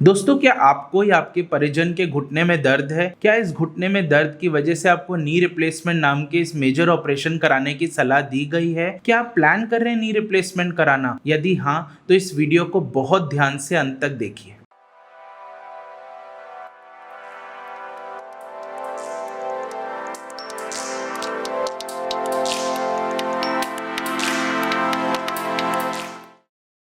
दोस्तों, क्या आपको या आपके परिजन के घुटने में दर्द है? क्या इस घुटने में दर्द की वजह से आपको नी रिप्लेसमेंट नाम के इस मेजर ऑपरेशन कराने की सलाह दी गई है? क्या आप प्लान कर रहे हैं नी रिप्लेसमेंट कराना? यदि हाँ, तो इस वीडियो को बहुत ध्यान से अंत तक देखिए।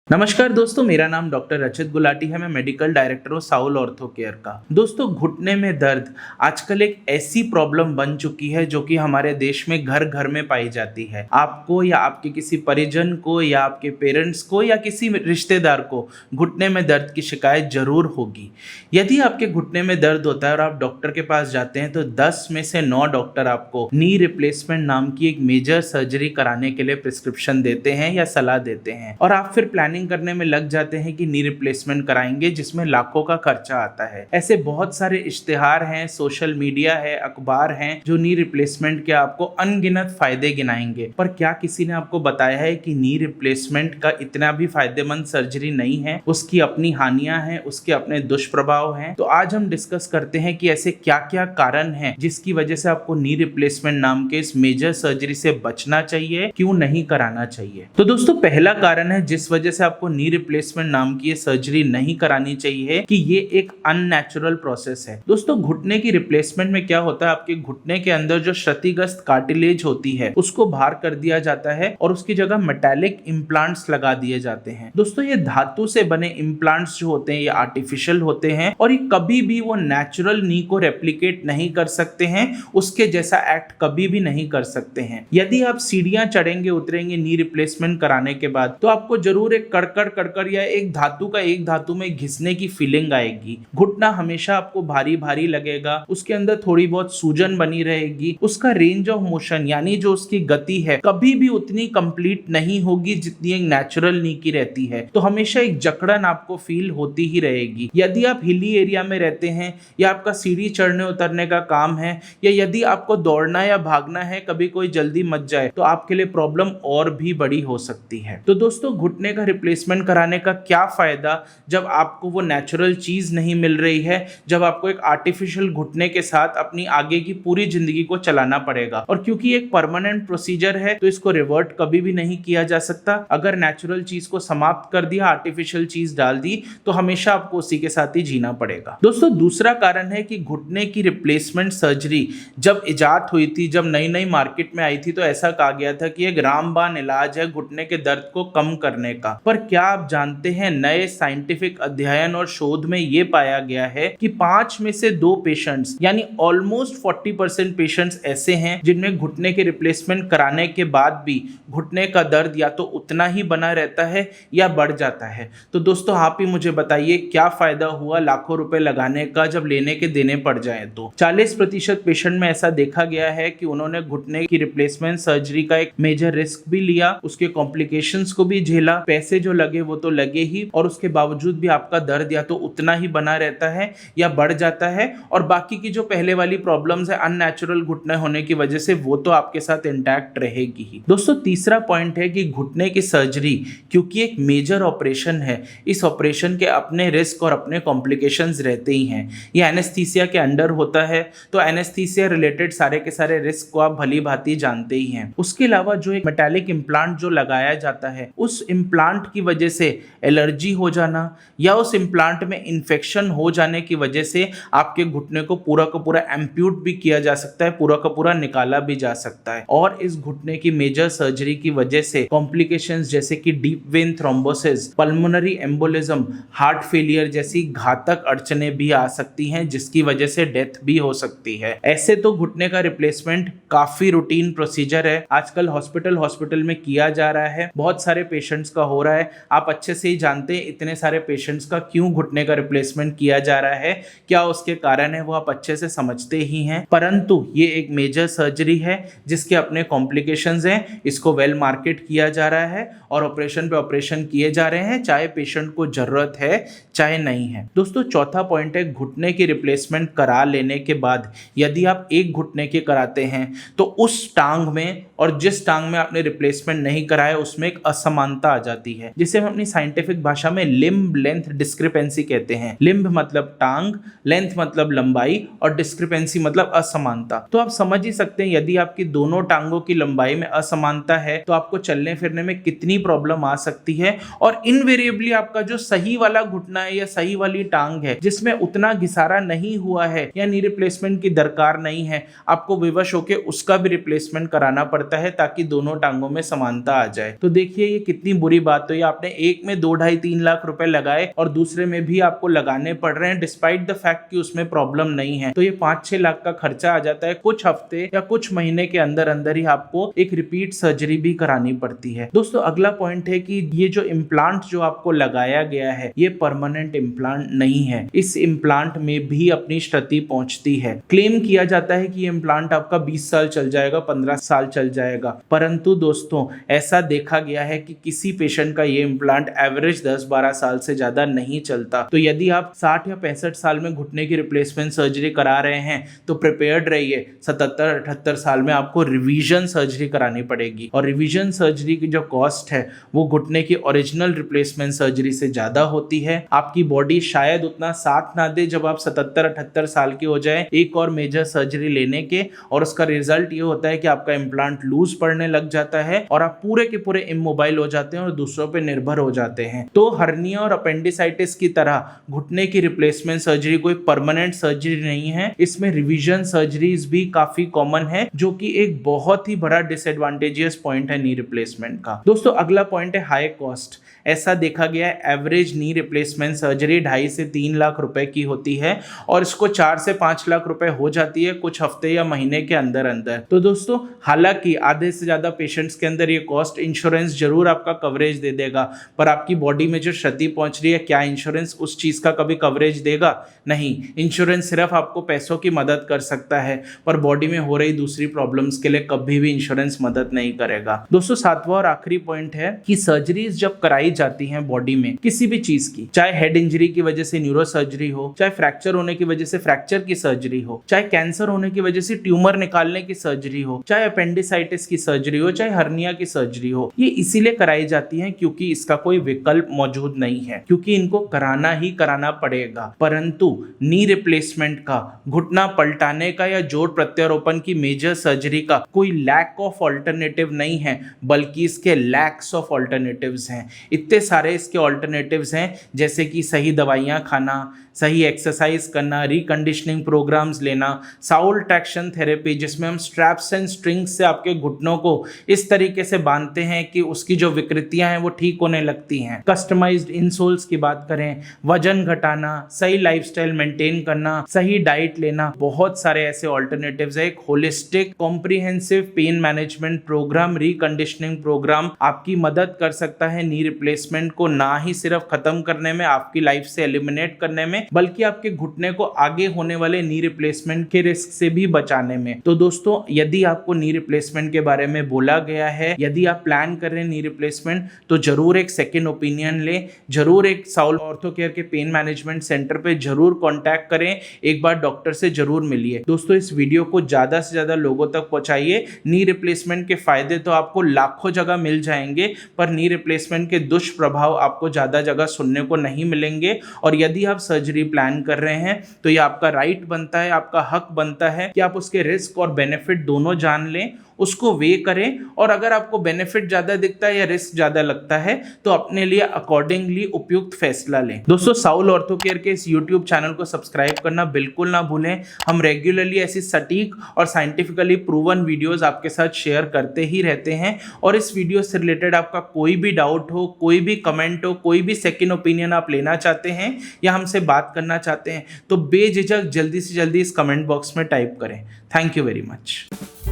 नमस्कार दोस्तों, मेरा नाम डॉक्टर रचित गुलाटी है। मैं मेडिकल डायरेक्टर हूँ साउल ऑर्थो केयर का। दोस्तों, घुटने में दर्द आजकल एक ऐसी प्रॉब्लम बन चुकी है जो कि हमारे देश में घर घर में पाई जाती है। आपको या आपके किसी परिजन को या आपके पेरेंट्स को या किसी रिश्तेदार को घुटने में दर्द की शिकायत जरूर होगी। यदि आपके घुटने में दर्द होता है और आप डॉक्टर के पास जाते हैं तो 10 में से 9 डॉक्टर आपको नी रिप्लेसमेंट नाम की एक मेजर सर्जरी कराने के लिए प्रिस्क्रिप्शन देते हैं या सलाह देते हैं, और आप फिर प्लानिंग करने में लग जाते हैं कि नी रिप्लेसमेंट कराएंगे, जिसमें लाखों का खर्चा आता है। ऐसे बहुत सारे इश्तिहार हैं, सोशल मीडिया है, अखबार हैं जो नी रिप्लेसमेंट के आपको अनगिनत फायदे गिनाएंगे। पर क्या किसी ने आपको बताया है कि नी रिप्लेसमेंट का इतना भी फायदेमंद सर्जरी नहीं है? उसकी अपनी हानियां हैं, उसके अपने दुष्प्रभाव हैं। तो आज हम डिस्कस करते हैं कि ऐसे क्या क्या कारण हैं जिसकी वजह से आपको नी रिप्लेसमेंट नाम के इस मेजर सर्जरी से बचना चाहिए, क्यों नहीं कराना चाहिए। तो दोस्तों, पहला कारण है जिस वजह से आपको नी रिप्लेसमेंट नाम की ये सर्जरी नहीं करानी चाहिए कि ये एक अननेचुरल प्रोसेस है। दोस्तों, घुटने की रिप्लेसमेंट में क्या होता है, आपके घुटने के अंदर जो क्षतिग्रस्त कार्टिलेज होती है उसको बाहर कर दिया जाता है और उसकी जगह मेटालिक इम्प्लांट्स लगा दिए जाते हैं। दोस्तों, ये धातु से बने इम्प्लांट्स जो होते हैं ये आर्टिफिशियल होते हैं और ये कभी भी वो नेचुरल नी को रेप्लिकेट नहीं कर सकते हैं, उसके जैसा एक्ट कभी भी नहीं कर सकते हैं। यदि आप सीढ़ियां चढ़ेंगे उतरेंगे नी रिप्लेसमेंट कराने के बाद तो आपको जरूर एक कड़कड़ कड़कड़ या एक धातु का एक धातु में घिसने की फीलिंग आएगी। घुटना हमेशा आपको भारी भारी लगेगा, उसके अंदर थोड़ी बहुत सूजन बनी रहेगी, उसका रेंज ऑफ मोशन यानी जो उसकी गति है कभी भी उतनी कंप्लीट नहीं होगी जितनी एक नेचुरल नी की रहती है। तो हमेशा एक जकड़न आपको फील होती ही रहेगी। यदि आप हिली एरिया में रहते हैं या आपका सीढ़ी चढ़ने उतरने का काम है या यदि आपको दौड़ना या भागना है, कभी कोई जल्दी मच जाए तो आपके लिए प्रॉब्लम और भी बड़ी हो सकती है। तो दोस्तों, घुटने का रिप्लेसमेंट कराने का क्या फायदा जब आपको वो नेचुरल चीज नहीं मिल रही है, जब आपको एक आर्टिफिशियल घुटने के साथ अपनी आगे की पूरी जिंदगी को चलाना पड़ेगा। और क्योंकि एक परमानेंट प्रोसीजर है तो इसको रिवर्ट कभी भी नहीं किया जा सकता। अगर नेचुरल चीज को समाप्त कर दिया, आर्टिफिशियल चीज डाल दी, तो हमेशा आपको उसी के साथ ही जीना पड़ेगा। दोस्तों, दूसरा कारण है कि घुटने की रिप्लेसमेंट सर्जरी जब इजाद हुई थी, जब नई नई मार्केट में आई थी, तो ऐसा कहा गया था कि एक रामबाण इलाज है घुटने के दर्द को कम करने का। पर क्या आप जानते हैं, नए साइंटिफिक अध्ययन और शोध में यह पाया गया है कि 5 में से 2 पेशेंट्स यानी ऑलमोस्ट 40% पेशेंट्स ऐसे हैं जिनमें घुटने के रिप्लेसमेंट कराने के बाद भी घुटने का दर्द या तो उतना ही बना रहता है या बढ़ जाता है। तो दोस्तों, आप ही मुझे बताइए क्या फायदा हुआ लाखों रुपए लगाने का जब लेने के देने पड़ जाए। तो 40% पेशेंट में ऐसा देखा गया है कि उन्होंने घुटने की रिप्लेसमेंट सर्जरी का एक मेजर रिस्क भी लिया, उसके कॉम्प्लिकेशंस को भी झेला, पैसे जो लगे वो तो लगे ही, और उसके बावजूद भी आपका दर्द या तो उतना ही बना रहता है या बढ़ जाता है, और बाकी की जो पहले वाली प्रॉब्लम्स है अननेचुरल घुटने होने की वजह से वो तो आपके साथ इंटैक्ट रहेगी ही। दोस्तों, तीसरा पॉइंट है कि घुटने की सर्जरी क्योंकि एक मेजर ऑपरेशन है, इस ऑपरेशन के अपने रिस्क और अपने कॉम्प्लिकेशंस रहते ही हैं। ये एनेस्थीसिया के अंडर होता है तो एनेस्थीसिया रिलेटेड सारे के सारे रिस्क को आप भली भांति जानते ही हैं। उसके अलावा जो एक मेटालिक इम्प्लांट जो लगाया जाता है, उस इम्प्लांट की वजह से एलर्जी हो जाना या उस इम्प्लांट में इन्फेक्शन हो जाने की वजह से आपके घुटने को पूरा का पूरा एम्प्यूट भी किया जा सकता है, पूरा का पूरा निकाला भी जा सकता है। और इस घुटने की मेजर सर्जरी की वजह से कॉम्प्लिकेशंस जैसे कि deep vein thrombosis, pulmonary embolism, heart failure जैसी घातक अड़चने भी आ सकती हैं, जिसकी वजह से डेथ भी हो सकती है। ऐसे तो घुटने का रिप्लेसमेंट काफी रूटीन प्रोसीजर है, आजकल हॉस्पिटल में किया जा रहा है, बहुत सारे पेशेंट्स का हो रहा है। आप अच्छे से ही जानते हैं इतने सारे पेशेंट्स का क्यों घुटने का रिप्लेसमेंट किया जा रहा है, क्या उसके कारण है, वो आप अच्छे से समझते ही हैं। परंतु ये एक मेजर सर्जरी है जिसके अपने कॉम्प्लिकेशंस हैं, इसको वेल मार्केट किया जा रहा है और ऑपरेशन पे ऑपरेशन किए जा रहे हैं, चाहे पेशेंट को जरूरत है चाहे नहीं है। दोस्तों, चौथा पॉइंट है घुटने की रिप्लेसमेंट करा लेने के बाद यदि आप एक घुटने के कराते हैं तो उस टांग में और जिस टांग में आपने रिप्लेसमेंट नहीं कराया उसमें एक असमानता आ जाती है। है, जिसे हम अपनी साइंटिफिक भाषा में लिम्ब लेंथ डिस्क्रिपेंसी कहते हैं। लिम्ब मतलब टांग, लेंथ मतलब लंबाई और डिस्क्रिपेंसी मतलब असमानता। तो आप समझ ही सकते हैं यदि आपकी दोनों टांगों की लंबाई में असमानता है तो आपको चलने फिरने में कितनी प्रॉब्लम आ सकती है। और इनवेरिएबली आपका जो सही वाला घुटना है या सही वाली टांग है जिसमें उतना घिसारा नहीं हुआ है या नी रिप्लेसमेंट की दरकार नहीं है, आपको विवश होकर उसका भी रिप्लेसमेंट कराना पड़ता है ताकि दोनों टांगों में समानता आ जाए। तो देखिए ये कितनी बुरी बात है। आपने एक में 2-2.5-3 लाख रुपए लगाए और दूसरे में भी आपको लगाने पड़ रहे हैं डिस्पाइट द फैक्ट कि उसमें प्रॉब्लम नहीं है। तो ये 5-6 लाख का खर्चा आ जाता है। कुछ हफ्ते या कुछ महीने के अंदर अंदर ही आपको एक रिपीट सर्जरी भी करानी पड़ती है। दोस्तों अगला पॉइंट है कि ये जो इम्प्लांट जो आपको लगाया गया है ये परमानेंट इम्प्लांट नहीं है। इस इम्प्लांट में भी अपनी क्षति पहुंचती है। क्लेम किया जाता है कि ये इम्प्लांट आपका 20 साल चल जाएगा, 15 साल चल जाएगा, परंतु दोस्तों ऐसा देखा गया है कि किसी पेशेंट का ये इम्प्लांट एवरेज 10-12 साल से ज्यादा नहीं चलता। तो यदि आप 60 या 65 साल में घुटने की रिप्लेसमेंट सर्जरी करा रहे हैं तो प्रिपेयर्ड रहिए 77-78 साल में आपको रिवीजन सर्जरी करानी पड़ेगी। और रिवीजन सर्जरी की जो कॉस्ट है वो घुटने की ओरिजिनल रिप्लेसमेंट सर्जरी से ज्यादा होती है। आपकी बॉडी शायद उतना साथ ना दे जब आप 77-78 साल के हो जाए एक और मेजर सर्जरी लेने के, और उसका रिजल्ट ये होता है कि आपका इम्प्लांट लूज पड़ने लग जाता है और आप पूरे के पूरे इमोबाइल हो जाते हैं और दूसरों पे निर्भर हो जाते हैं। तो हर्निया और अपेंडिसाइटिस की तरह घुटने की रिप्लेसमेंट सर्जरी कोई परमानेंट सर्जरी नहीं है। इसमें रिवीजन सर्जरीज भी काफी कॉमन है जो कि एक बहुत ही बड़ा डिसएडवांटेजियस पॉइंट है नी रिप्लेसमेंट का। दोस्तों अगला पॉइंट है हाई कॉस्ट। ऐसा देखा गया है एवरेज नी रिप्लेसमेंट सर्जरी 2.5 से 3 लाख रुपए की होती है और इसको 4 से 5 लाख रुपए हो जाती है कुछ हफ्ते या महीने के अंदर अंदर। तो दोस्तों हालांकि आधे से ज्यादा पेशेंट्स के अंदर ये कॉस्ट इंश्योरेंस जरूर आपका कवरेज दे देगा, पर आपकी बॉडी में जो क्षति पहुंच रही है क्या इंश्योरेंस उस चीज का कभी कवरेज देगा? नहीं। इंश्योरेंस सिर्फ आपको पैसों की मदद कर सकता है पर बॉडी में हो रही दूसरी प्रॉब्लम्स के लिए कभी भी इंश्योरेंस मदद नहीं करेगा। दोस्तों 7वां और आखिरी पॉइंट है कि सर्जरीज जब कराई जाती हैं बॉडी में किसी भी चीज की, चाहे हेड इंजरी की वजह से न्यूरो सर्जरी हो, चाहे फ्रैक्चर होने की वजह से फ्रैक्चर की सर्जरी हो, चाहे कैंसर होने की वजह से ट्यूमर निकालने की सर्जरी हो, चाहे अपेंडिसाइटिस की सर्जरी हो, चाहे हर्निया की सर्जरी हो, ये इसीलिए कराई जाती है क्योंकि इसका कोई विकल्प मौजूद नहीं है, क्योंकि इनको कराना ही कराना पड़ेगा। परंतु नी रिप्लेसमेंट का, घुटना पलटाने का या जोड़ प्रत्यारोपण की मेजर सर्जरी का कोई लैक ऑफ ऑल्टरनेटिव नहीं है, बल्कि इसके लैक्स ऑफ ऑल्टरनेटिव्स हैं। इतने सारे इसके ऑल्टरनेटिव्स हैं जैसे कि सही दवाइयां खाना, सही एक्सरसाइज करना, रिकंडीशनिंग प्रोग्राम्स लेना, साउल ट्रैक्शन थेरेपी जिसमें हम स्ट्रैप्स एंड स्ट्रिंग्स से आपके घुटनों को इस तरीके से बांधते हैं कि उसकी जो विकृतियां हैं वो ठीक होने लगती हैं। कस्टमाइज्ड इंसोल्स की बात करें, वजन घटाना, सही लाइफस्टाइल मेंटेन करना, सही डाइट लेना, बहुत सारे ऐसे ऑल्टरनेटिव्स है। एक holistic comprehensive pain management programme, reconditioning programme आपकी मदद कर सकता है नी रिप्लेसमेंट को ना ही सिर्फ खत्म करने में, आपकी लाइफ से एलिमिनेट करने में, बल्कि आपके घुटने को आगे होने वाले नी रिप्लेसमेंट के रिस्क से भी बचाने में। तो दोस्तों यदि आपको नी रिप्लेसमेंट के बारे में बोला गया है, यदि आप प्लान कर रहे हैं नी रिप्लेसमेंट, तो जरूर एक सेकेंड ओपिनियन लें, जरूर एक साउल ऑर्थो केयर के पेन मैनेजमेंट सेंटर पे जरूर कांटेक्ट करें, एक बार डॉक्टर से जरूर मिलिए। दोस्तों इस वीडियो को ज्यादा से ज्यादा लोगों तक पहुंचाइए। नी रिप्लेसमेंट के फायदे तो आपको लाखों जगह मिल जाएंगे पर नी रिप्लेसमेंट के दुष्प्रभाव आपको ज्यादा जगह सुनने को नहीं मिलेंगे। और यदि आप सर्जरी प्लान कर रहे हैं तो ये आपका राइट बनता है, आपका हक बनता है कि आप उसके रिस्क और बेनिफिट दोनों जान लें, उसको वे करें, और अगर आपको बेनिफिट ज्यादा दिखता है या रिस्क ज्यादा लगता है तो अपने लिए अकॉर्डिंगली उपयुक्त फैसला लें। दोस्तों साउल ऑर्थो केयर के इस यूट्यूब चैनल को सब्सक्राइब करना बिल्कुल ना भूलें। हम रेगुलरली ऐसी सटीक और साइंटिफिकली प्रूवन वीडियोस आपके साथ शेयर करते ही रहते हैं। और इस वीडियो से रिलेटेड आपका कोई भी डाउट हो, कोई भी कमेंट हो, कोई भी सेकेंड ओपिनियन आप लेना चाहते हैं या हमसे बात करना चाहते हैं तो बेझिझक जल्दी से जल्दी इस कमेंट बॉक्स में टाइप करें। Thank you very much.